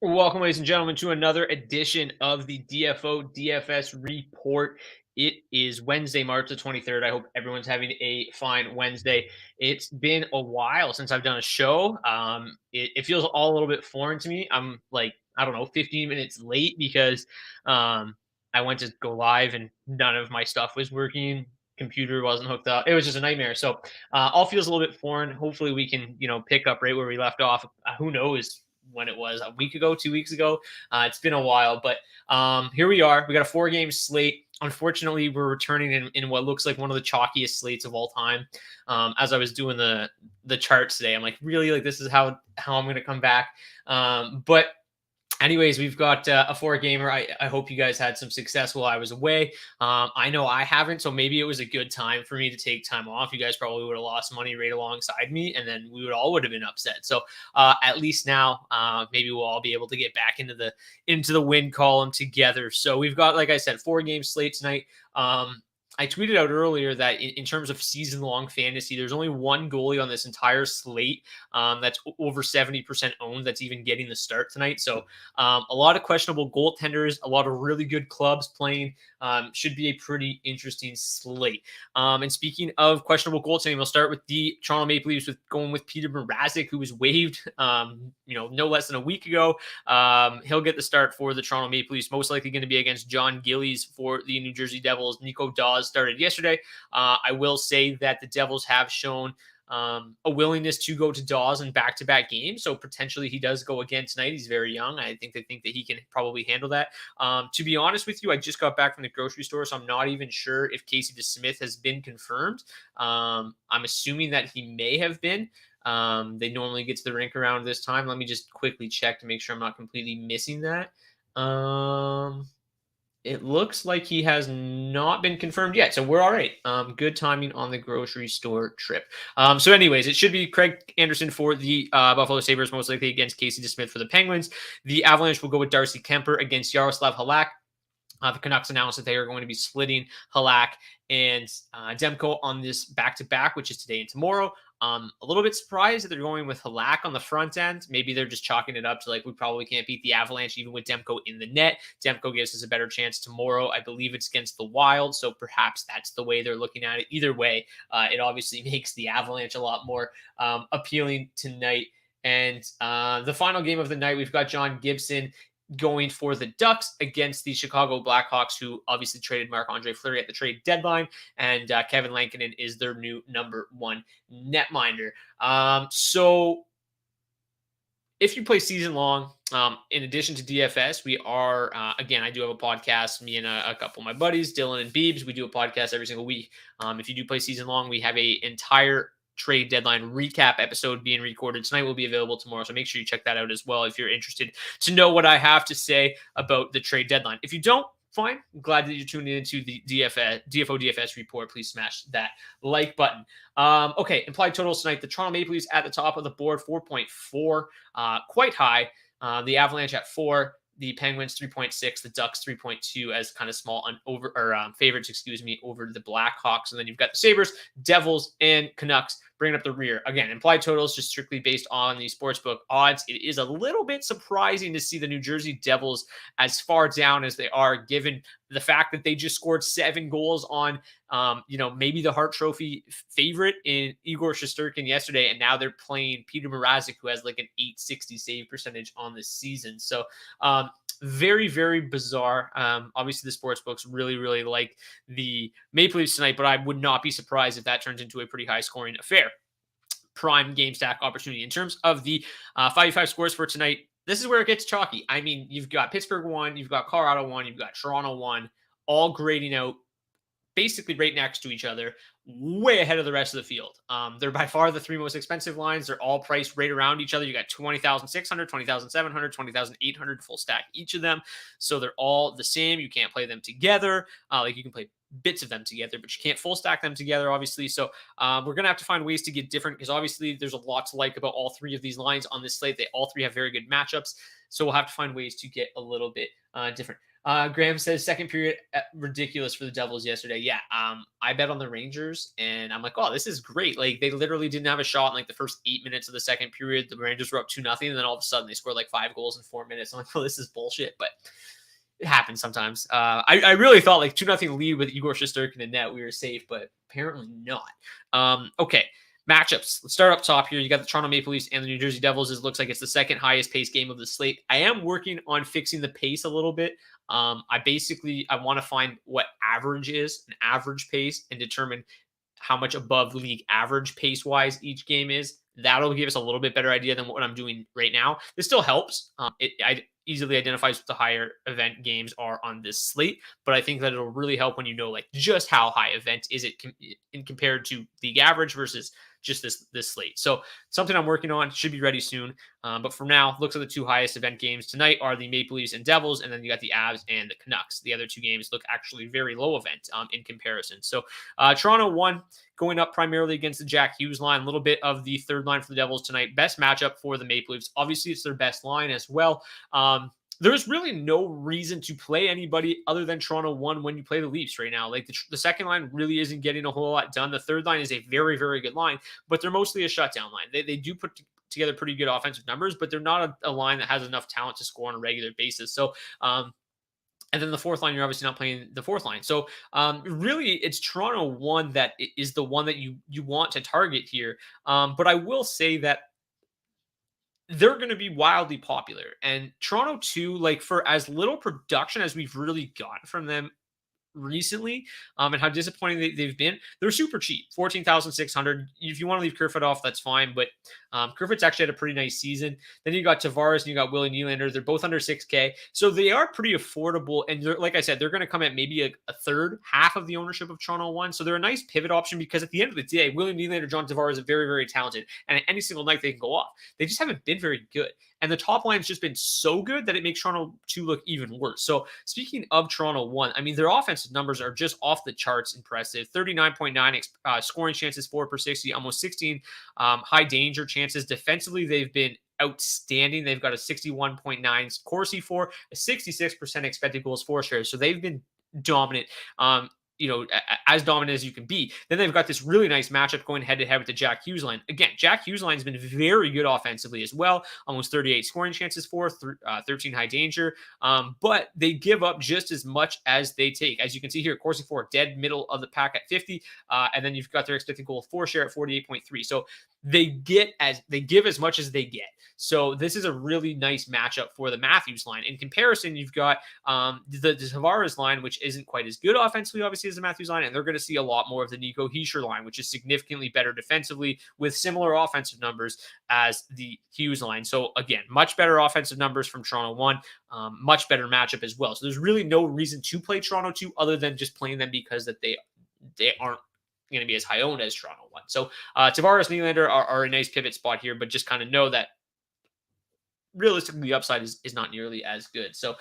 Welcome, ladies and gentlemen, to another edition of the DFO DFS report. It is Wednesday, March the 23rd. I hope everyone's having a fine Wednesday. It's been a while since I've done a show. It feels all a little bit foreign to me. I'm like, I don't know, 15 minutes late because I went to go live and none of my stuff was working. Computer wasn't hooked up. It was just a nightmare. So all feels a little bit foreign. Hopefully we can, pick up right where we left off. Who knows when it was, a week ago, 2 weeks ago. It's been a while, but here we are. We got a 4-game slate. Unfortunately, we're returning in what looks like one of the chalkiest slates of all time. As I was doing the charts today, I'm like, really, like this is how I'm going to come back. But anyways, we've got a 4-gamer. I hope you guys had some success while I was away. I know I haven't, so maybe it was a good time for me to take time off. You guys probably would have lost money right alongside me, and then we would have been upset. So at least now, maybe we'll all be able to get back into the win column together. So we've got, like I said, 4-game slate tonight. I tweeted out earlier that in terms of season-long fantasy, there's only one goalie on this entire slate that's over 70% owned that's even getting the start tonight. So a lot of questionable goaltenders, a lot of really good clubs playing. Should be a pretty interesting slate. And speaking of questionable goaltending, we'll start with the Toronto Maple Leafs with going with Peter Mrazek, who was waived, no less than a week ago. He'll get the start for the Toronto Maple Leafs, most likely going to be against John Gillies for the New Jersey Devils. Nico Dawes started yesterday. I will say that the Devils have shown a willingness to go to Dawes in back-to-back games. So potentially he does go again tonight. He's very young. I think they think that he can probably handle that. To be honest with you, I just got back from the grocery store, so I'm not even sure if Casey DeSmith has been confirmed. I'm assuming that he may have been. They normally get to the rink around this time. Let me just quickly check to make sure I'm not completely missing that. It looks like he has not been confirmed yet, so we're all right. Good timing on the grocery store trip. So anyways, it should be Craig Anderson for the Buffalo Sabres, most likely against Casey DeSmith for the Penguins. The Avalanche will go with Darcy Kemper against Yaroslav Halak. The Canucks announced that they are going to be splitting Halak and Demko on this back-to-back, which is today and tomorrow. A little bit surprised that they're going with Halak on the front end. Maybe they're just chalking it up to like, we probably can't beat the Avalanche even with Demko in the net. Demko gives us a better chance tomorrow. I believe it's against the Wild, so perhaps that's the way they're looking at it. Either way, it obviously makes the Avalanche a lot more appealing tonight. And the final game of the night, we've got John Gibson going for the Ducks against the Chicago Blackhawks, who obviously traded Marc-Andre Fleury at the trade deadline, and Kevin Lankinen is their new number 1 netminder. So if you play season long, in addition to DFS, we are, again, I do have a podcast, me and a couple of my buddies, Dylan and Beebs, we do a podcast every single week. If you do play season long, we have a entire trade deadline recap episode being recorded tonight, will be available tomorrow. So make sure you check that out as well if you're interested to know what I have to say about the trade deadline. If you don't, fine. I'm glad that you're tuning into the DFO DFS report. Please smash that like button. Okay, implied totals tonight. The Toronto Maple Leafs at the top of the board, 4.4, quite high. The Avalanche at 4. The Penguins 3.6, the Ducks 3.2 as kind of small favorites, over the Blackhawks. And then you've got the Sabres, Devils, and Canucks bringing up the rear. Again, implied totals just strictly based on the sportsbook odds. It is a little bit surprising to see the New Jersey Devils as far down as they are, given the fact that they just scored 7 goals on, maybe the Hart Trophy favorite in Igor Shesterkin yesterday, and now they're playing Peter Mrazek, who has like an 860 save percentage on the season. So very, very bizarre. Obviously, the sports books really, really like the Maple Leafs tonight, but I would not be surprised if that turns into a pretty high-scoring affair. Prime game stack opportunity. In terms of the 5v5 scores for tonight, this is where it gets chalky. I mean, you've got Pittsburgh 1, you've got Colorado 1, you've got Toronto 1, all grading out basically right next to each other, way ahead of the rest of the field. They're by far the 3 most expensive lines. They're all priced right around each other. You got 20,600, 20,700, 20,800 full stack each of them. So they're all the same. You can't play them together. Like you can play bits of them together, but you can't full stack them together, obviously. So we're going to have to find ways to get different, because obviously there's a lot to like about all 3 of these lines on this slate. They all 3 have very good matchups. So we'll have to find ways to get a little bit different. Graham says second period ridiculous for the Devils yesterday. Yeah, I bet on the Rangers, and I'm like, oh, this is great. Like they literally didn't have a shot in like the first 8 minutes of the second period. The Rangers were up 2-0, and then all of a sudden they scored like 5 goals in 4 minutes. I'm like, oh, this is bullshit, but it happens sometimes. I really thought like 2-0 lead with Igor Shesterkin in net, we were safe, but apparently not. Okay. Matchups. Let's start up top here. You got the Toronto Maple Leafs and the New Jersey Devils. It looks like it's the second highest pace game of the slate. I am working on fixing the pace a little bit. I want to find what average is, an average pace, and determine how much above league average pace wise each game is. That'll give us a little bit better idea than what I'm doing right now. This still helps. I easily identifies what the higher event games are on this slate, but I think that it'll really help when you know like just how high event is it in compared to league average versus just this slate. So something I'm working on, should be ready soon. But for now, looks like the two highest event games tonight are the Maple Leafs and Devils, and then you got the Avs and the Canucks. The other two games look actually very low event in comparison. So Toronto won, going up primarily against the Jack Hughes line. A little bit of the third line for the Devils tonight. Best matchup for the Maple Leafs. Obviously, it's their best line as well. There's really no reason to play anybody other than Toronto 1 when you play the Leafs right now. Like the second line really isn't getting a whole lot done. The third line is a very, very good line, but they're mostly a shutdown line. They do put together pretty good offensive numbers, but they're not a line that has enough talent to score on a regular basis. So, and then the fourth line, you're obviously not playing the fourth line. So really, it's Toronto 1 that is the one that you want to target here. But I will say that they're going to be wildly popular. And Toronto 2, like for as little production as we've really gotten from them recently, and how disappointing they've been, they're super cheap, 14,600. If you want to leave Kerfoot off, that's fine, but Kerfoot's actually had a pretty nice season. Then you got Tavares and you got Willie Nylander. They're both under 6K, so they are pretty affordable. And like I said, they're going to come at maybe a third, half of the ownership of Toronto 1. So they're a nice pivot option because at the end of the day, Willie Nylander, John Tavares are very, very talented, and at any single night they can go off. They just haven't been very good. And the top line's just been so good that it makes Toronto 2 look even worse. So speaking of Toronto 1, I mean, their offensive numbers are just off the charts impressive. 39.9 scoring chances, 4/60, almost 16 high danger chances. Defensively, they've been outstanding. They've got a 61.9 Corsi for, a 66% expected goals for share. So they've been dominant. As dominant as you can be. Then they've got this really nice matchup going head-to-head with the Jack Hughes line. Again, Jack Hughes line has been very good offensively as well. Almost 38 scoring chances for, 13 high danger. But they give up just as much as they take. As you can see here, Corsi for dead middle of the pack at 50. And then you've got their expected goal for share at 48.3. So they give as much as they get. So this is a really nice matchup for the Matthews line. In comparison, you've got the Tavares line, which isn't quite as good offensively, obviously, as the Matthews line, and they're going to see a lot more of the Nico Hischier line, which is significantly better defensively with similar offensive numbers as the Hughes line. So again, much better offensive numbers from Toronto 1, much better matchup as well. So there's really no reason to play Toronto 2 other than just playing them because that they aren't going to be as high owned as Toronto 1. So Tavares and Nylander are a nice pivot spot here, but just kind of know that realistically the upside is not nearly as good. So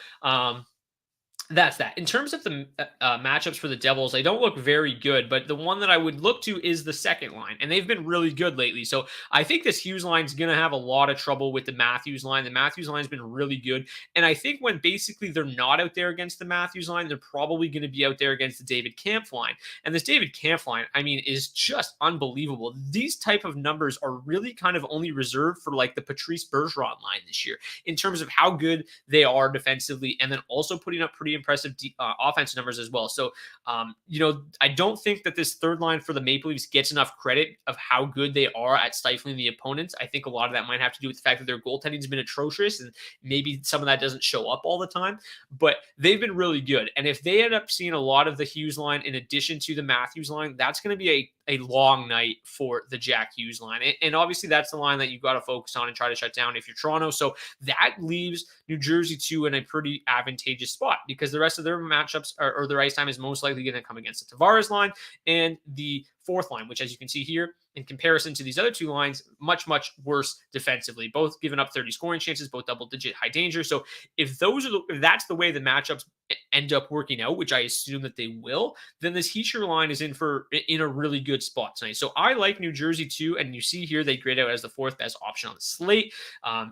that's that. In terms of the matchups for the Devils, they don't look very good, but the one that I would look to is the second line, and they've been really good lately. So I think this Hughes line is going to have a lot of trouble with the Matthews line. The Matthews line has been really good, and I think when basically they're not out there against the Matthews line, they're probably going to be out there against the David Kampf line. And this David Kampf line, I mean, is just unbelievable. These type of numbers are really kind of only reserved for like the Patrice Bergeron line this year in terms of how good they are defensively, and then also putting up pretty impressive offensive numbers as well. So, I don't think that this third line for the Maple Leafs gets enough credit of how good they are at stifling the opponents. I think a lot of that might have to do with the fact that their goaltending has been atrocious, and maybe some of that doesn't show up all the time, but they've been really good. And if they end up seeing a lot of the Hughes line in addition to the Matthews line, that's going to be a long night for the Jack Hughes line. And obviously that's the line that you've got to focus on and try to shut down if you're Toronto. So that leaves New Jersey 2 in a pretty advantageous spot because the rest of their matchups or their ice time is most likely going to come against the Tavares line and the fourth line, which as you can see here, in comparison to these other two lines, much, much worse defensively, both giving up 30 scoring chances, both double-digit high danger. So if that's the way the matchups end up working out, which I assume that they will, then this Heischer line is in a really good spot tonight. So I like New Jersey too, and you see here they grade out as the fourth best option on the slate.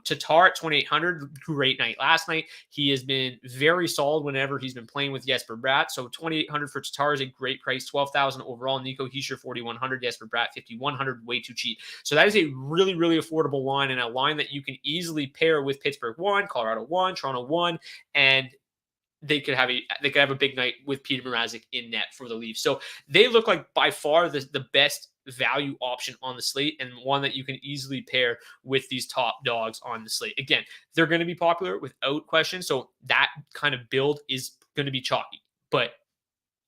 Tatar at 2,800, great night last night. He has been very solid whenever he's been playing with Jesper Bratt. So 2,800 for Tatar is a great price. 12,000 overall. Nico Heischer 4,100. Jesper Bratt 5,100. Way too cheap. So that is a really, really affordable line, and a line that you can easily pair with Pittsburgh 1, Colorado 1, Toronto 1, and they could have a big night with Peter Mrazek in net for the Leafs. So they look like by far the best value option on the slate, and one that you can easily pair with these top dogs on the slate. Again, they're going to be popular without question. So that kind of build is going to be chalky, but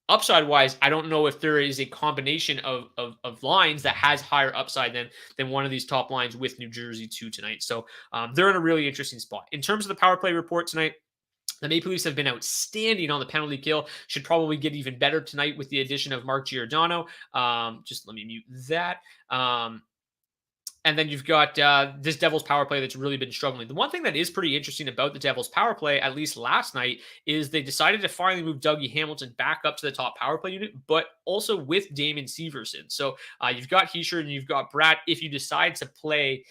upside wise, I don't know if there is a combination of lines that has higher upside than one of these top lines with New Jersey 2 tonight. So they're in a really interesting spot. In terms of the power play report tonight, the Maple Leafs have been outstanding on the penalty kill. Should probably get even better tonight with the addition of Mark Giordano. Just let me mute that. And then you've got this Devils power play that's really been struggling. The one thing that is pretty interesting about the Devils power play, at least last night, is they decided to finally move Dougie Hamilton back up to the top power play unit, but also with Damon Severson. So you've got Heischer and you've got Bratt. If you decide to play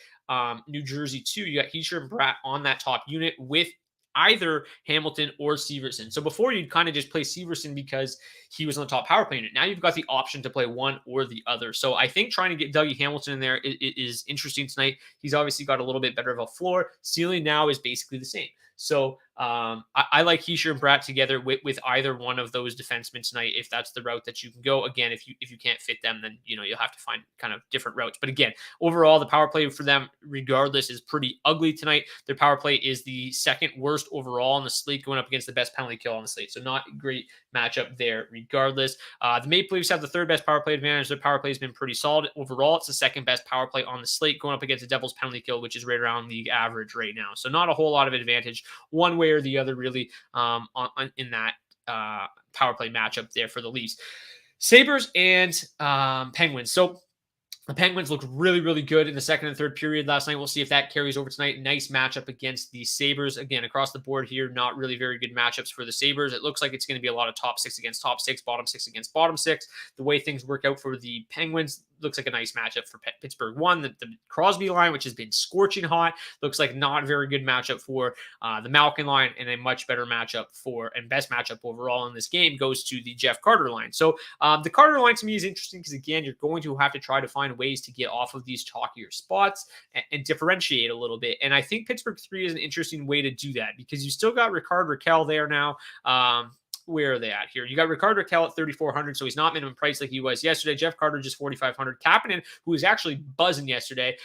New Jersey 2, you got Heischer and Bratt on that top unit with either Hamilton or Severson. So before you'd kind of just play Severson because he was on the top power play unit. Now you've got the option to play one or the other. So I think trying to get Dougie Hamilton in there is interesting tonight. He's obviously got a little bit better of a floor. Ceiling now is basically the same. So I like Heischer and Bratt together with either one of those defensemen tonight, if that's the route that you can go. Again, if you can't fit them, then you'll have to find kind of different routes. But again, overall, the power play for them, regardless, is pretty ugly tonight. Their power play is the second worst overall on the slate, going up against the best penalty kill on the slate. So not a great matchup there, regardless. The Maple Leafs have the third best power play advantage. Their power play has been pretty solid overall. It's the second best power play on the slate, going up against the Devils penalty kill, which is right around league average right now. So not a whole lot of advantage one way or the other, really, in that power play matchup there for the Leafs. Sabres and Penguins. So the Penguins looked really, really good in the second and third period last night. We'll see if that carries over tonight. Nice matchup against the Sabres. Again, across the board here, not really very good matchups for the Sabres. It looks like it's going to be a lot of top six against top six, bottom six against bottom six. The way things work out for the Penguins looks like a nice matchup for Pittsburgh. The Crosby line, which has been scorching hot, looks like not a very good matchup for the Malkin line, and a much better matchup and best matchup overall in this game goes to the Jeff Carter line. So the Carter line to me is interesting because, again, you're going to have to try to find ways to get off of these chalkier spots and differentiate a little bit. And I think Pittsburgh 3 is an interesting way to do that because you still got Rickard Rakell there now. Where are they at here? You got Rickard Rakell at 3,400, so he's not minimum price like he was yesterday. Jeff Carter just 4,500. Kapanen, who was actually buzzing yesterday.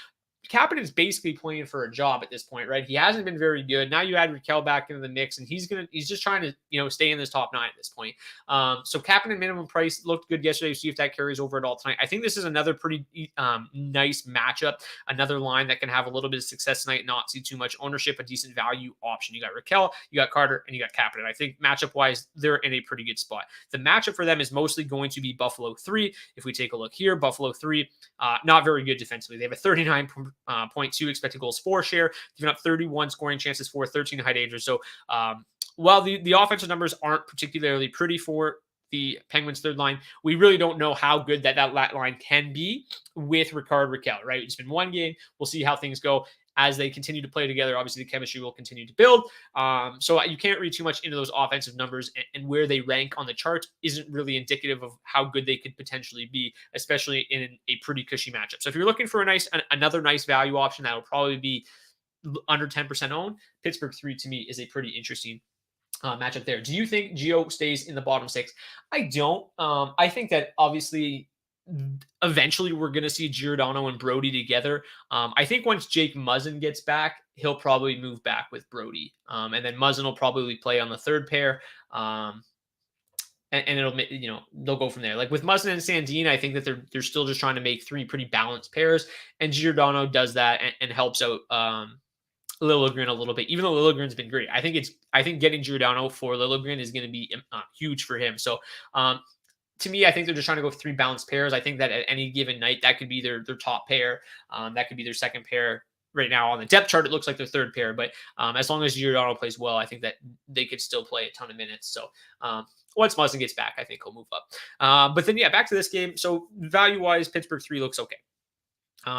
Kapanen is basically playing for a job at this point, right? He hasn't been very good. Now you add Rakell back into the mix, and he's just trying to stay in this top 9 at this point. So Kapanen minimum price looked good yesterday. See if that carries over at all tonight. I think this is another pretty nice matchup. Another line that can have a little bit of success tonight, not see too much ownership, a decent value option. You got Rakell, you got Carter, and you got Kapanen. I think matchup wise, they're in a pretty good spot. The matchup for them is mostly going to be Buffalo 3. If we take a look here, Buffalo 3, not very good defensively. They have a 39.2 expected goals for share, giving up 31 scoring chances for, 13 high danger. So while the offensive numbers aren't particularly pretty for the Penguins' third line, we really don't know how good that line can be with Rickard Rakell, right? It's been one game. We'll see how things go as they continue to play together. Obviously, the chemistry will continue to build. So you can't read too much into those offensive numbers, and where they rank on the chart isn't really indicative of how good they could potentially be, especially in a pretty cushy matchup. So if you're looking for another nice value option, that'll probably be under 10% owned. Pittsburgh 3 to me is a pretty interesting matchup there. Do you think Gio stays in the bottom 6? I don't. I think that obviously eventually we're going to see Giordano and Brody together. I think once Jake Muzzin gets back, he'll probably move back with Brody. And then Muzzin will probably play on the third pair. And it'll, they'll go from there. Like with Muzzin and Sandin, I think that they're still just trying to make 3 pretty balanced pairs. And Giordano does that and helps out Liljegren a little bit, even though Liljegren's been great. I think getting Giordano for Liljegren is going to be huge for him. So to me, I think they're just trying to go with 3 balanced pairs. I think that at any given night, that could be their top pair. That could be their second pair, right now on the depth chart, it looks like their third pair, but as long as Giordano plays well, I think that they could still play a ton of minutes. So once Muzzin gets back, I think he'll move up. But then, yeah, back to this game. So value-wise, Pittsburgh 3 looks okay.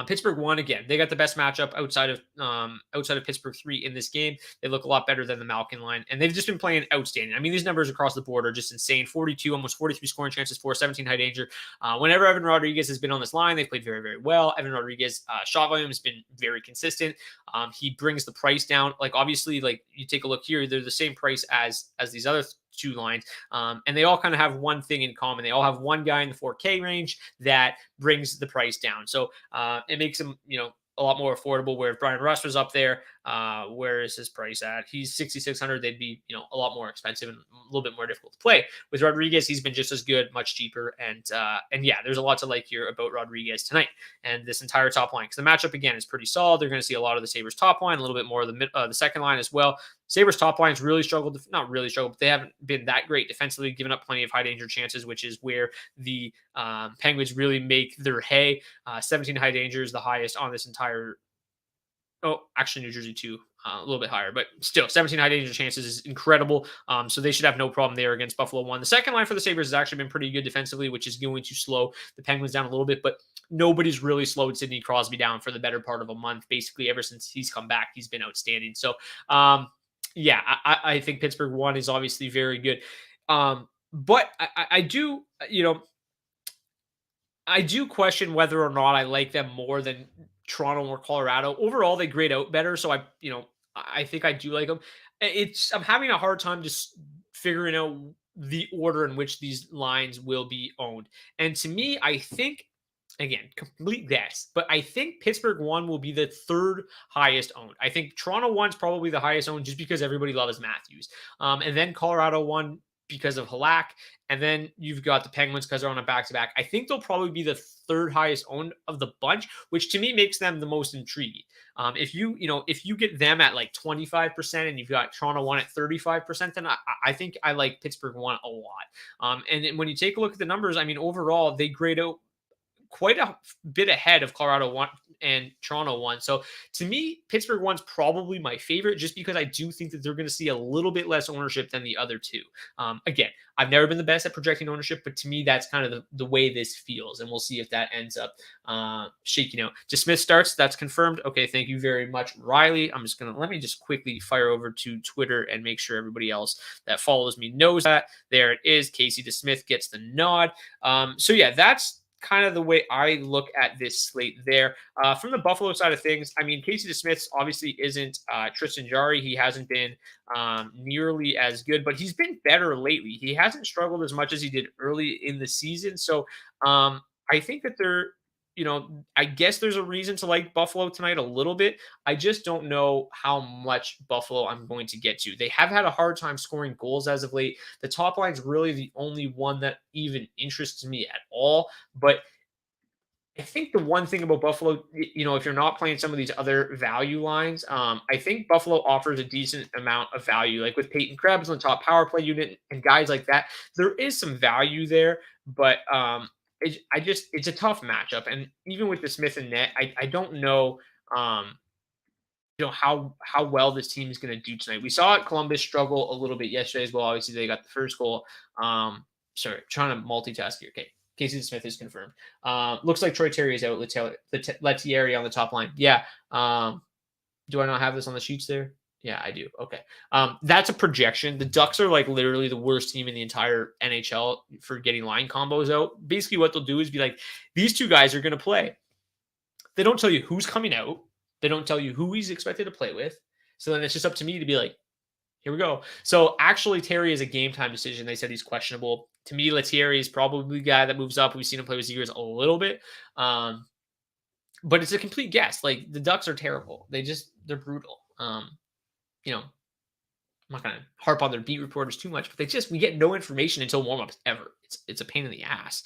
Pittsburgh 1, again, they got the best matchup outside of Pittsburgh 3 in this game. They look a lot better than the Malkin line, and they've just been playing outstanding. I mean, these numbers across the board are just insane. 42, almost 43 scoring chances for, 17 high danger. Whenever Evan Rodriguez has been on this line, they've played very, very well. Evan Rodriguez shot volume has been very consistent. He brings the price down. Like, obviously, like, you take a look here, they're the same price as these other two lines. And they all kind of have one thing in common. They all have one guy in the 4K range that brings the price down. So it makes them, a lot more affordable. Where if Brian Rust was up there, where is his price at? He's 6,600. They'd be, a lot more expensive and a little bit more difficult to play. With Rodriguez, he's been just as good, much cheaper. And yeah, there's a lot to like here about Rodriguez tonight and this entire top line. Because the matchup, again, is pretty solid. They're going to see a lot of the Sabres top line, a little bit more of the second line as well. Sabres top lines really struggled, not really struggled, but they haven't been that great defensively, giving up plenty of high danger chances, which is where the Penguins really make their hay. 17 high danger is the highest on this entire. Oh, actually, New Jersey too, a little bit higher, but still 17 high danger chances is incredible. So they should have no problem there against Buffalo 1. The second line for the Sabres has actually been pretty good defensively, which is going to slow the Penguins down a little bit, but nobody's really slowed Sidney Crosby down for the better part of a month. Basically, ever since he's come back, he's been outstanding. So, yeah, I think Pittsburgh 1 is obviously very good. But I do, I do question whether or not I like them more than Toronto or Colorado. Overall, they grade out better. So I think I do like them. I'm having a hard time just figuring out the order in which these lines will be owned. And to me, I think, again, complete guess, but I think Pittsburgh 1 will be the third highest owned. I think Toronto 1 is probably the highest owned just because everybody loves Matthews. And then Colorado 1 because of Halak. And then you've got the Penguins because they're on a back-to-back. I think they'll probably be the third highest owned of the bunch, which to me makes them the most intriguing. If you get them at like 25% and you've got Toronto 1 at 35%, then I think I like Pittsburgh 1 a lot. And when you take a look at the numbers, I mean, overall, they grade out quite a bit ahead of Colorado 1 and Toronto 1. So to me, Pittsburgh 1's probably my favorite just because I do think that they're going to see a little bit less ownership than the other two. Again, I've never been the best at projecting ownership, but to me, that's kind of the way this feels. And we'll see if that ends up shaking out. DeSmith starts. That's confirmed. Okay, thank you very much, Riley. Let me just quickly fire over to Twitter and make sure everybody else that follows me knows that. There it is. Casey DeSmith gets the nod. So yeah, that's kind of the way I look at this slate there. From the Buffalo side of things, I mean, Casey DeSmith obviously isn't Tristan Jarry. He hasn't been nearly as good, but he's been better lately. He hasn't struggled as much as he did early in the season. So I think that I guess there's a reason to like Buffalo tonight a little bit. I just don't know how much Buffalo I'm going to get to. They have had a hard time scoring goals as of late. The top line's really the only one that even interests me at all. But I think the one thing about Buffalo, if you're not playing some of these other value lines, I think Buffalo offers a decent amount of value. Like with Peyton Krebs on the top power play unit and guys like that, there is some value there. But it's a tough matchup. And even with the Smith and net, I don't know, how well this team is going to do tonight. We saw Columbus struggle a little bit yesterday as well. Obviously, they got the first goal. Sorry, trying to multitask here. Okay. Casey Smith is confirmed. Looks like Troy Terry is out. Lettieri on the top line. Yeah. Do I not have this on the sheets there? Yeah, I do. Okay. That's a projection. The Ducks are like literally the worst team in the entire NHL for getting line combos out. Basically, what they'll do is be like, these two guys are going to play. They don't tell you who's coming out. They don't tell you who he's expected to play with. So then it's just up to me to be like, here we go. So actually, Terry is a game time decision. They said he's questionable. To me, Lettieri is probably the guy that moves up. We've seen him play with Zegers a little bit. But it's a complete guess. Like, the Ducks are terrible. They're brutal. I'm not going to harp on their beat reporters too much, but we get no information until warmups ever. It's a pain in the ass.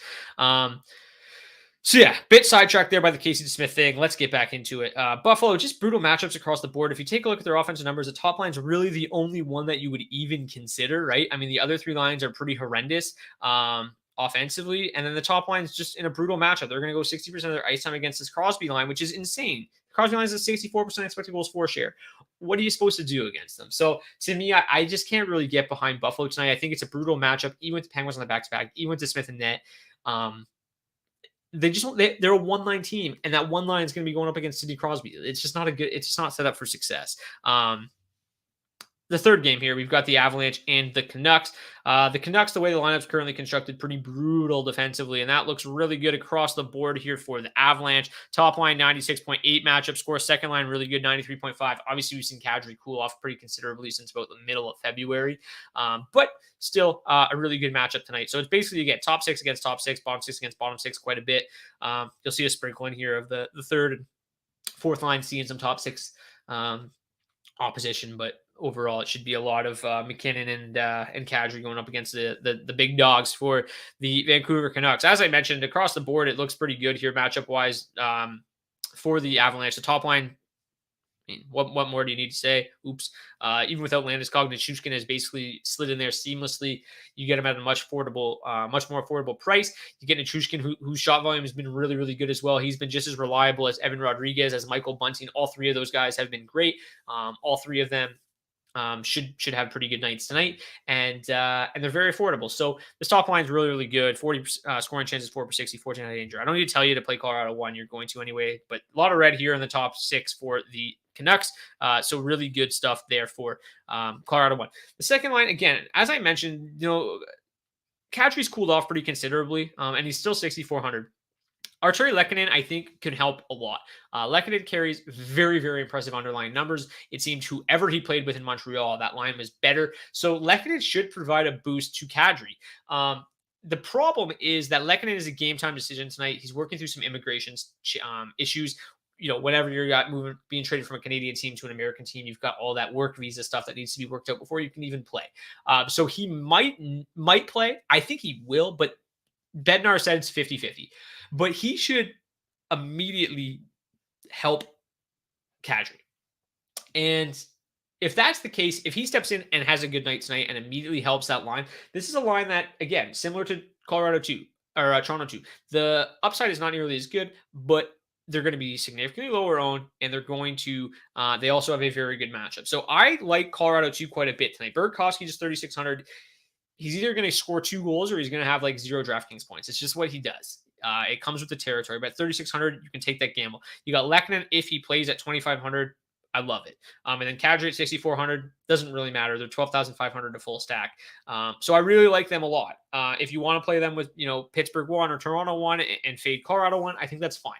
So yeah, bit sidetracked there by the Casey Smith thing. Let's get back into it. Buffalo, just brutal matchups across the board. If you take a look at their offensive numbers, the top line's really the only one that you would even consider, right? I mean, the other three lines are pretty horrendous offensively, and then the top line's just in a brutal matchup. They're going to go 60% of their ice time against this Crosby line, which is insane Crosby line is a 64% expected goals for share. What are you supposed to do against them? So to me, I just can't really get behind Buffalo tonight. I think it's a brutal matchup, even with the Penguins on the back-to-back, even with the Smith and net. They're a one-line team, and that one line is going to be going up against Sidney Crosby. It's just not set up for success. The third game here, we've got the Avalanche and the Canucks. The Canucks, the way the lineup's currently constructed, pretty brutal defensively, and that looks really good across the board here for the Avalanche. Top line, 96.8 matchup score. Second line, really good, 93.5. Obviously, we've seen Kadri cool off pretty considerably since about the middle of February, but still a really good matchup tonight. So it's basically, you get top six against top six, bottom six against bottom six quite a bit. You'll see a sprinkle in here of the third and fourth line seeing some top six opposition, but overall, it should be a lot of McKinnon and Kadri going up against the big dogs for the Vancouver Canucks. As I mentioned, across the board, it looks pretty good here matchup-wise for the Avalanche. The top line, I mean, what more do you need to say? Oops. Even without Landeskog, Nichushkin has basically slid in there seamlessly. You get him at a much more affordable price. You get Nichushkin, whose shot volume has been really, really good as well. He's been just as reliable as Evan Rodriguez, as Michael Bunting. All three of those guys have been great. All three of them should have pretty good nights tonight, and they're very affordable. So the top line is really, really good. 40 scoring chances, 4 per 60, 14 out of danger. I don't need to tell you to play Colorado 1. You're going to anyway, but a lot of red here in the top 6 for the Canucks. So really good stuff there for Colorado 1. The second line, again, as I mentioned, Kadri's cooled off pretty considerably, and he's still 6,400. Arturi Lehkonen, I think, can help a lot. Lehkonen carries very, very impressive underlying numbers. It seemed whoever he played with in Montreal, that line was better. So Lehkonen should provide a boost to Kadri. The problem is that Lehkonen is a game-time decision tonight. He's working through some immigration issues. Whenever you're being traded from a Canadian team to an American team, you've got all that work visa stuff that needs to be worked out before you can even play. So he might play. I think he will, but Bednar said it's 50-50. But he should immediately help Kadri. And if that's the case, if he steps in and has a good night tonight and immediately helps that line, this is a line that, again, similar to Colorado 2 or Toronto 2, the upside is not nearly as good, but they're going to be significantly lower owned, and they're going to, they also have a very good matchup. So I like Colorado 2 quite a bit tonight. Burakovsky just 3,600. He's either going to score 2 goals or he's going to have like 0 DraftKings points. It's just what he does. It comes with the territory, but 3,600, you can take that gamble. You got Lehkonen if he plays at 2,500. I love it. And then Kadri at 6,400 doesn't really matter. They're 12,500 to full stack. So I really like them a lot. If you want to play them with, Pittsburgh 1 or Toronto 1 and fade Colorado 1, I think that's fine.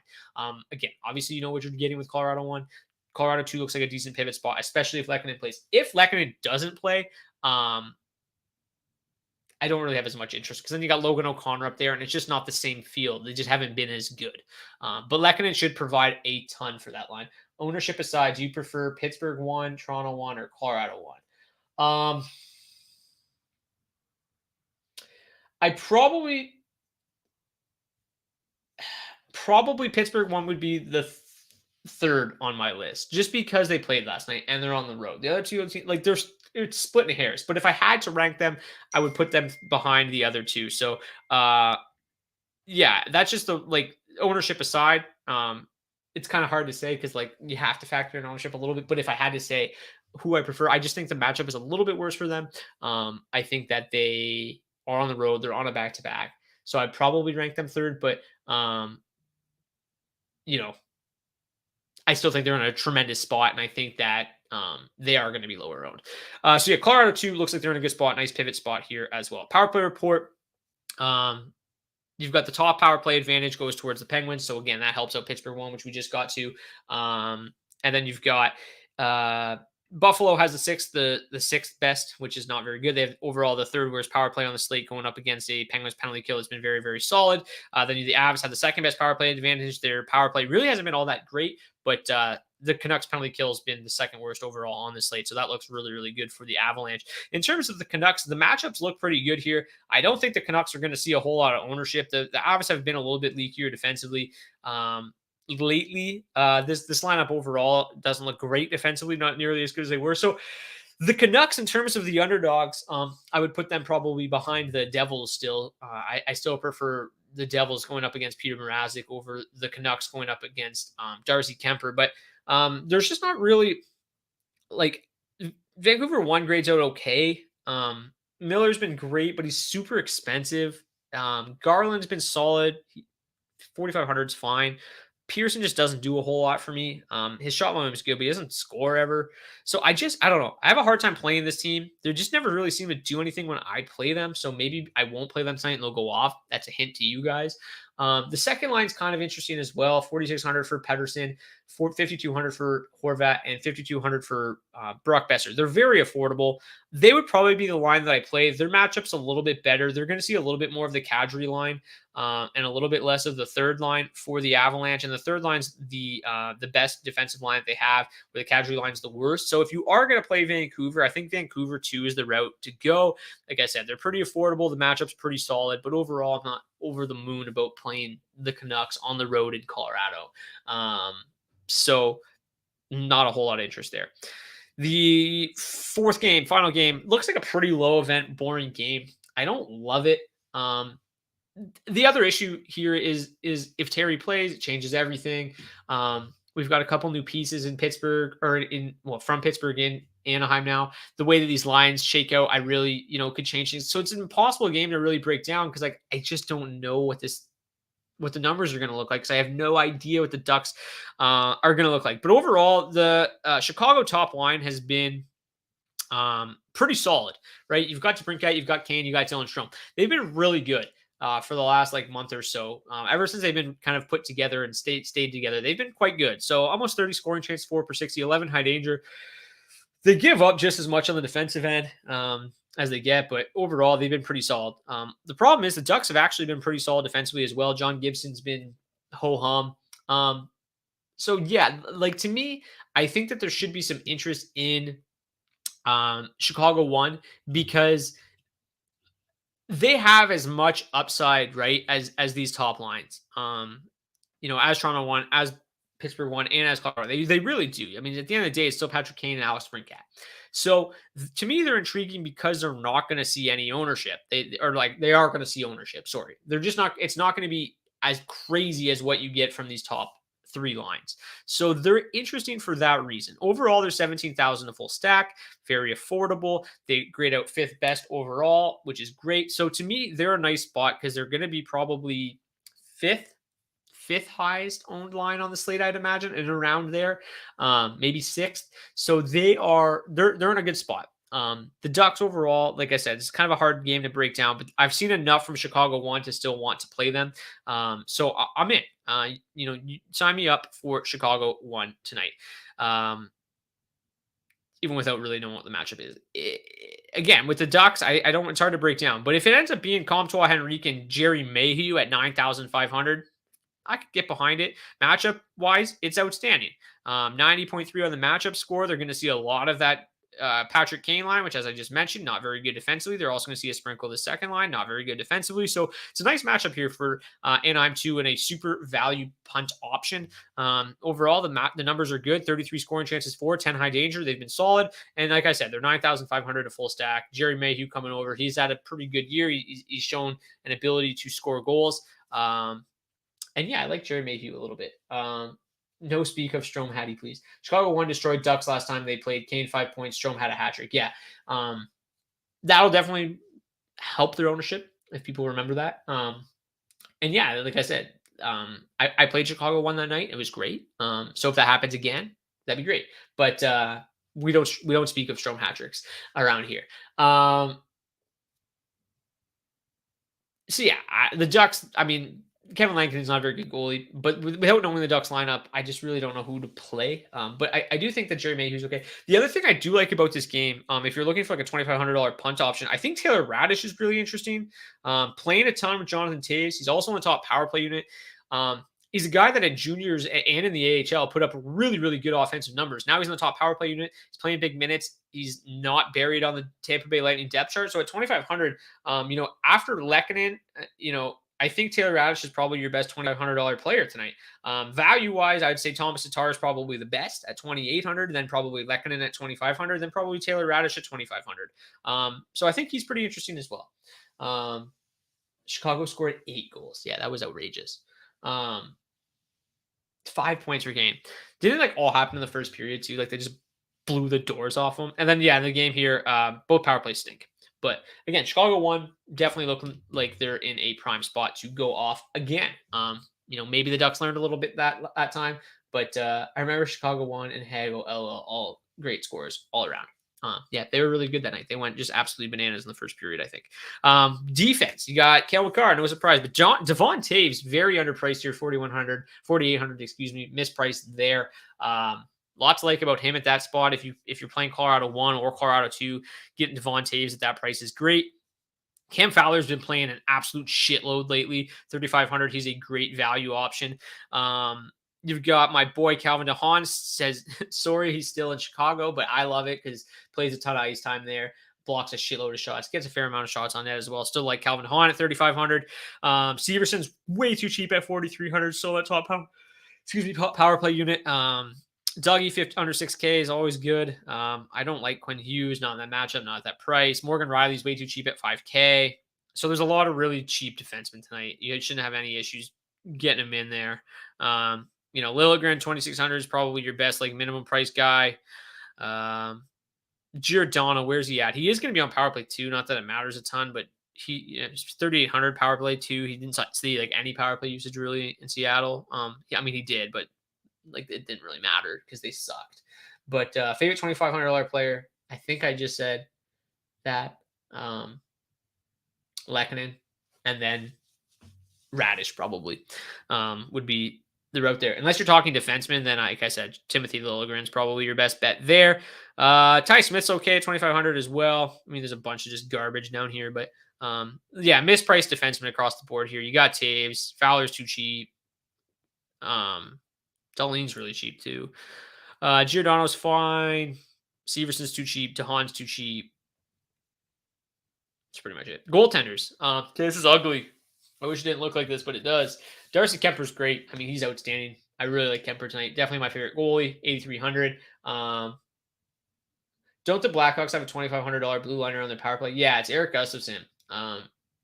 Again, obviously, you know what you're getting with Colorado 1. Colorado 2 looks like a decent pivot spot, especially if Lehkonen plays. If Lehkonen doesn't play, I don't really have as much interest because then you got Logan O'Connor up there, and it's just not the same field. They just haven't been as good. But Lehkonen should provide a ton for that line. Ownership aside, do you prefer Pittsburgh 1, Toronto 1, or Colorado 1? I probably Pittsburgh 1 would be the third on my list, just because they played last night and they're on the road. The other two, like, it's splitting hairs. But if I had to rank them, I would put them behind the other two. So, yeah, that's just the ownership aside. It's kind of hard to say because you have to factor in ownership a little bit. But if I had to say who I prefer, I just think the matchup is a little bit worse for them. I think that they are on the road. They're on a back-to-back. So I'd probably rank them third. But, I still think they're in a tremendous spot. And I think that they are going to be lower owned. So yeah, Colorado 2 looks like they're in a good spot. Nice pivot spot here as well. Power play report. You've got the top power play advantage goes towards the Penguins. So again, that helps out Pittsburgh 1, which we just got to. And then you've got Buffalo has the sixth best, which is not very good. They have overall the third worst power play on the slate, going up against a Penguins penalty kill. It's been very, very solid. Then the Avs have the second best power play advantage. Their power play really hasn't been all that great, but the Canucks penalty kill has been the second worst overall on the slate. So that looks really, really good for the Avalanche. In terms of the Canucks, the matchups look pretty good here. I don't think the Canucks are going to see a whole lot of ownership. The Avs have been a little bit leakier defensively lately. This lineup overall doesn't look great defensively, not nearly as good as they were. So the Canucks, in terms of the underdogs, I would put them probably behind the Devils still. I still prefer the Devils going up against Peter Mrazek, over the Canucks going up against Darcy Kemper. But there's just not really, like, Vancouver 1 grades out okay. Miller's been great, but he's super expensive. Garland's been solid. 4,500 is fine. Pearson just doesn't do a whole lot for me. His shot volume is good, but he doesn't score ever. So I don't know. I have a hard time playing this team. They just never really seem to do anything when I play them. So maybe I won't play them tonight and they'll go off. That's a hint to you guys. The second line is kind of interesting as well. 4,600 for Pettersson, 5,200 for Horvat, and 5,200 for Brock Besser. They're very affordable. They would probably be the line that I play. Their matchup's a little bit better. They're going to see a little bit more of the Kadri line and a little bit less of the third line for the Avalanche. And the third line's the best defensive line that they have, where the Kadri line's the worst. So if you are going to play Vancouver, I think Vancouver 2 is the route to go. Like I said, they're pretty affordable. The matchup's pretty solid, but overall, I'm not over the moon about playing the Canucks on the road in Colorado. So not a whole lot of interest there. The fourth game, final game, looks like a pretty low event, boring game. I don't love it. The other issue here is if Terry plays, it changes everything. We've got a couple new pieces in Pittsburgh, from Pittsburgh in Anaheim now. The way that these lines shake out, I really, could change things. So it's an impossible game to really break down because, I just don't know what the numbers are going to look like, because I have no idea what the Ducks are going to look like. But overall, the Chicago top line has been pretty solid, right? You've got DeBrincat, you've got Kane, you got Dylan Strome. They've been really good for the last month or so. Ever since they've been kind of put together and stayed together, they've been quite good. So almost 30 scoring chances, 4 per 60, 11 high danger. They give up just as much on the defensive end as they get, but overall, they've been pretty solid. The problem is the Ducks have actually been pretty solid defensively as well. John Gibson's been ho-hum. So yeah, to me, I think that there should be some interest in Chicago 1, because they have as much upside, right, as these top lines. As Toronto 1, as Pittsburgh 1, and as Colorado. They really do. I mean, at the end of the day, it's still Patrick Kane and Alex DeBrincat. So to me, they're intriguing because they're not going to see any ownership. They are going to see ownership. Sorry. They're just not, it's not going to be as crazy as what you get from these top 3 lines. So they're interesting for that reason. Overall, they're 17,000 a full stack, very affordable. They grade out 5th best overall, which is great. So to me, they're a nice spot because they're going to be probably 5th highest owned line on the slate, I'd imagine, and around there, maybe 6th. So they're in a good spot. The Ducks overall, like I said, it's kind of a hard game to break down, but I've seen enough from Chicago 1 to still want to play them. So I'm in. You sign me up for Chicago 1 tonight. Even without really knowing what the matchup is. Again, with the Ducks, I don't. It's hard to break down. But if it ends up being Comtois Henrique and Jerry Mayhew at 9,500, I could get behind it. Matchup wise, it's outstanding. 90.3 on the matchup score. They're going to see a lot of that Patrick Kane line, which, as I just mentioned, not very good defensively. They're also going to see a sprinkle of the second line, not very good defensively. So it's a nice matchup here for Anaheim 2 and a super value punt option. Overall, the numbers are good. 33 scoring chances for, 10 high danger. They've been solid. And like I said, they're 9,500 a full stack. Jerry Mayhew coming over. He's had a pretty good year. He's shown an ability to score goals. And yeah, I like Jerry Mayhew a little bit. No speak of Strome Hattie, please. Chicago 1 destroyed Ducks last time they played. Kane 5 points. Strome had a hat trick. Yeah. That'll definitely help their ownership if people remember that. And yeah, like I said, I played Chicago 1 that night. It was great. So if that happens again, that'd be great. But we don't speak of Strome hat tricks around here. So yeah, the Ducks, I mean, Kevin Langton's not a very good goalie, but without knowing the Ducks lineup, I just really don't know who to play. But I do think that Jerry Mayhew's okay. The other thing I do like about this game, if you're looking for a $2,500 punt option, I think Taylor Radish is really interesting. Playing a ton with Jonathan Toews. He's also on the top power play unit. He's a guy that at juniors and in the AHL put up really, really good offensive numbers. Now he's in the top power play unit. He's playing big minutes. He's not buried on the Tampa Bay Lightning depth chart. So at 2,500, after Lehkonen, I think Taylor Radish is probably your best $2,500 player tonight. Value-wise, I'd say Thomas Tatar is probably the best at 2,800, then probably Lehkonen at 2,500, then probably Taylor Radish at 2,500. So I think he's pretty interesting as well. Chicago scored 8 goals. Yeah, that was outrageous. 5 points per game. Didn't like all happen in the first period too? Like they just blew the doors off them. And then in the game here, both power plays stink. But again, Chicago won. Definitely looking like they're in a prime spot to go off again. Maybe the Ducks learned a little bit that time, but I remember Chicago won and Hagel, all great scores all around. They were really good that night. They went just absolutely bananas in the first period, I think. Defense, you got Cale Makar, no surprise, but Devon Taves, very underpriced here, 4,800, excuse me, mispriced there. Lots to like about him at that spot. If you're playing Colorado 1 or Colorado 2, getting Devon Taves at that price is great. Cam Fowler's been playing an absolute shitload lately. 3,500, he's a great value option. You've got my boy Calvin DeHaan says, sorry, he's still in Chicago, but I love it because plays a ton of ice time there, blocks a shitload of shots, gets a fair amount of shots on that as well. Still like Calvin DeHaan at 3,500. Severson's way too cheap at 4,300. So that power play unit. Dougie under 6K is always good. I don't like Quinn Hughes, not in that matchup, not at that price. Morgan Riley's way too cheap at 5K. So there's a lot of really cheap defensemen tonight. You shouldn't have any issues getting them in there. Liljegren 2,600 is probably your best like minimum price guy. Giordano, where's he at? He is going to be on power play 2. Not that it matters a ton, but he 3,800 power play 2. He didn't see like any power play usage really in Seattle. He did, but like it didn't really matter because they sucked. But favorite $2,500 player, I think I just said that Lehkonen, and then Radish probably would be the route there. Unless you're talking defenseman, then like I said, Timothy Liljegren's probably your best bet there. Ty Smith's okay at 2,500 as well. There's a bunch of just garbage down here, but mispriced defenseman across the board here. You got Taves, Fowler's too cheap. Dahlin's really cheap too. Giordano's fine. Severson's too cheap. DeHaan's too cheap. That's pretty much it. Goaltenders. This is ugly. I wish it didn't look like this, but it does. Darcy Kemper's great. He's outstanding. I really like Kemper tonight. Definitely my favorite goalie, 8,300. Don't the Blackhawks have a $2,500 blue liner on their power play? Yeah, it's Eric Gustafsson.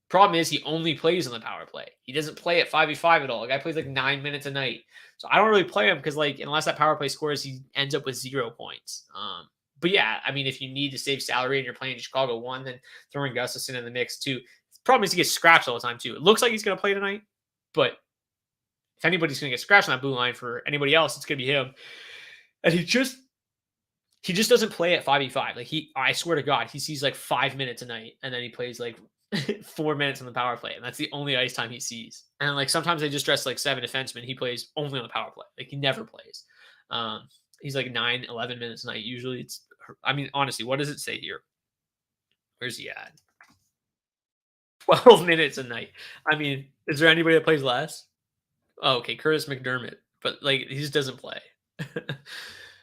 Problem is he only plays on the power play. He doesn't play at 5v5 at all. The guy plays like 9 minutes a night. So I don't really play him because unless that power play scores, he ends up with 0 points. But yeah, if you need to save salary and you're playing Chicago 1, then throwing Gustafsson in the mix too. The problem is he gets scratched all the time too. It looks like he's going to play tonight, but if anybody's going to get scratched on that blue line for anybody else, it's going to be him. And he just doesn't play at 5v5. I swear to God, he sees like 5 minutes a night, and then he plays like 4 minutes on the power play, and that's the only ice time he sees. And sometimes they just dress like 7 defensemen. He plays only on the power play. He never plays. He's like 9, 11 minutes a night. Usually honestly, what does it say here? Where's he at? 12 minutes a night. Is there anybody that plays less? Oh, okay. Curtis McDermott, but he just doesn't play.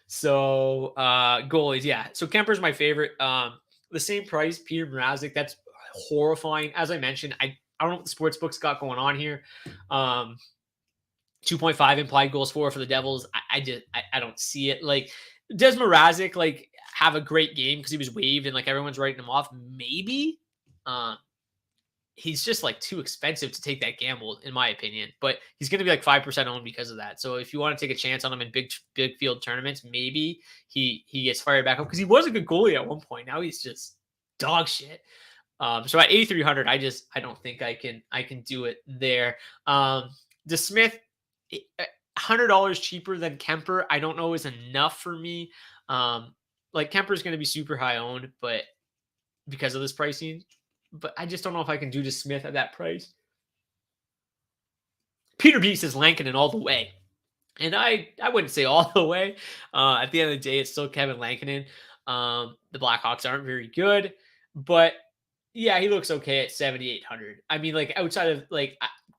So goalies. Yeah. So Kemper's my favorite. The same price, Peter Mrazek. That's horrifying. As I mentioned, I don't know what the sports books got going on here. 2.5 implied goals for the Devils. I don't see it. Does Mrazek have a great game because he was waived and everyone's writing him off? Maybe. He's just too expensive to take that gamble, in my opinion. But he's going to be 5% owned because of that. So if you want to take a chance on him in big field tournaments, maybe he gets fired back up because he was a good goalie at one point. Now he's just dog shit. So at 8,300, I don't think I can do it there. DeSmith, $100 cheaper than Kemper, I don't know is enough for me. Kemper's going to be super high owned, but because of this pricing, but I just don't know if I can do DeSmith at that price. Peter B says Lankinen all the way. And I wouldn't say all the way. At the end of the day, it's still Kevin Lankinen. The Blackhawks aren't very good, but yeah, he looks okay at 7,800. Outside of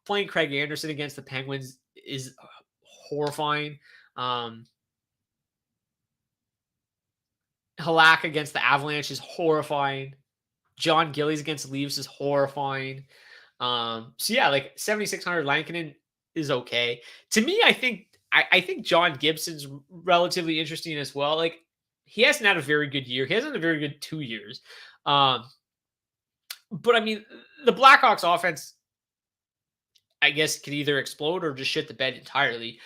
playing Craig Anderson against the Penguins is horrifying. Halak against the Avalanche is horrifying. John Gillies against Leafs is horrifying. So yeah, 7,600 Lankinen is okay. To me, I think John Gibson's relatively interesting as well. He hasn't had a very good year. He hasn't had a very good 2 years. But the Blackhawks offense I guess could either explode or just shit the bed entirely.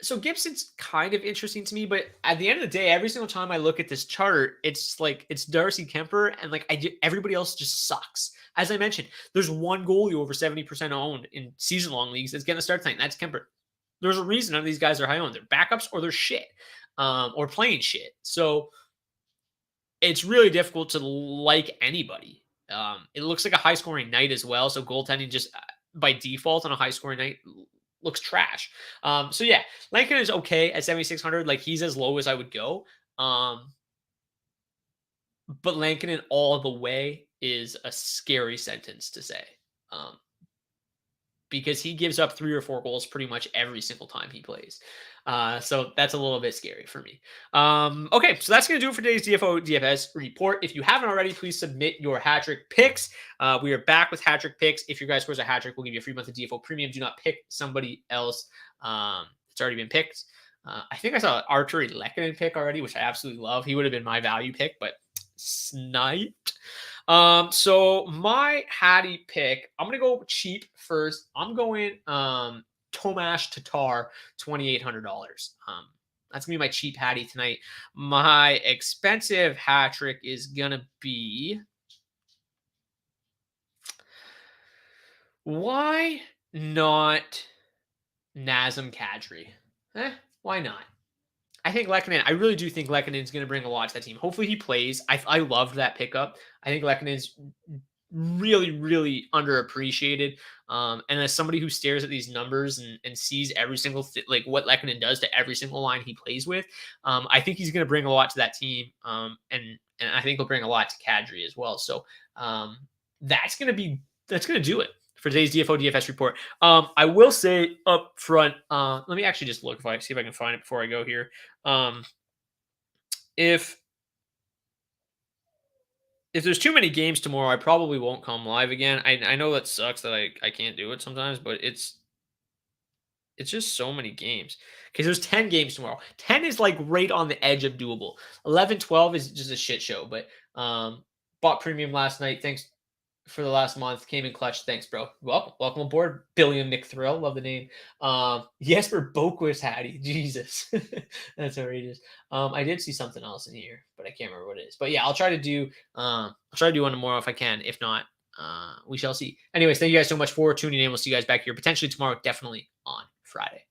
So Gibson's kind of interesting to me, but at the end of the day, every single time I look at this chart, it's like it's Darcy Kemper, and like everybody else just sucks. As I mentioned, there's one goalie over 70% owned in season-long leagues that's going to start tonight. That's Kemper. There's a reason none of these guys are high owned. They're backups or they're shit, or playing shit. So it's really difficult to like anybody. It looks like a high scoring night as well. So goaltending just by default on a high scoring night looks trash. So yeah, Lankin is okay at 7,600. Like he's as low as I would go. But Lankinen all the way is a scary sentence to say. Because he gives up 3 or 4 goals pretty much every single time he plays. So that's a little bit scary for me. Okay, so that's going to do it for today's DFO DFS report. If you haven't already, please submit your hat trick picks. We are back with hat trick picks. If your guy scores a hat trick, we'll give you a free month of DFO premium. Do not pick somebody else. It's already been picked. I think I saw Arturi Lehkonen pick already, which I absolutely love. He would have been my value pick, but sniped. So my Hattie pick, I'm gonna go cheap first. I'm going Tomas Tatar, $2,800. That's gonna be my cheap Hattie tonight. My expensive hat trick is gonna be, why not Nazem Kadri? Why not? I think Lehkonen, I really do think Lehkonen is going to bring a lot to that team. Hopefully he plays. I loved that pickup. I think Lehkonen is really, really underappreciated. And as somebody who stares at these numbers and sees every single like what Lehkonen does to every single line he plays with, I think he's going to bring a lot to that team. And I think he'll bring a lot to Kadri as well. So that's going to do it for today's DFO DFS report. I will say up front, let me actually just look see if I can find it before I go here. If there's too many games tomorrow, I probably won't come live again. I know that sucks that I can't do it sometimes, but it's just so many games. Okay, there's 10 games tomorrow. 10 is like right on the edge of doable. 11, 12 is just a shit show, but bought premium last night. Thanks for the last month. Came in clutch. Thanks, bro. Welcome aboard. Billion McThrill. Love the name. Jesper Boquist Hattie. Jesus. That's outrageous. I did see something else in here, but I can't remember what it is. But yeah, I'll try to do one tomorrow if I can. If not, we shall see. Anyways, thank you guys so much for tuning in. We'll see you guys back here potentially tomorrow, definitely on Friday.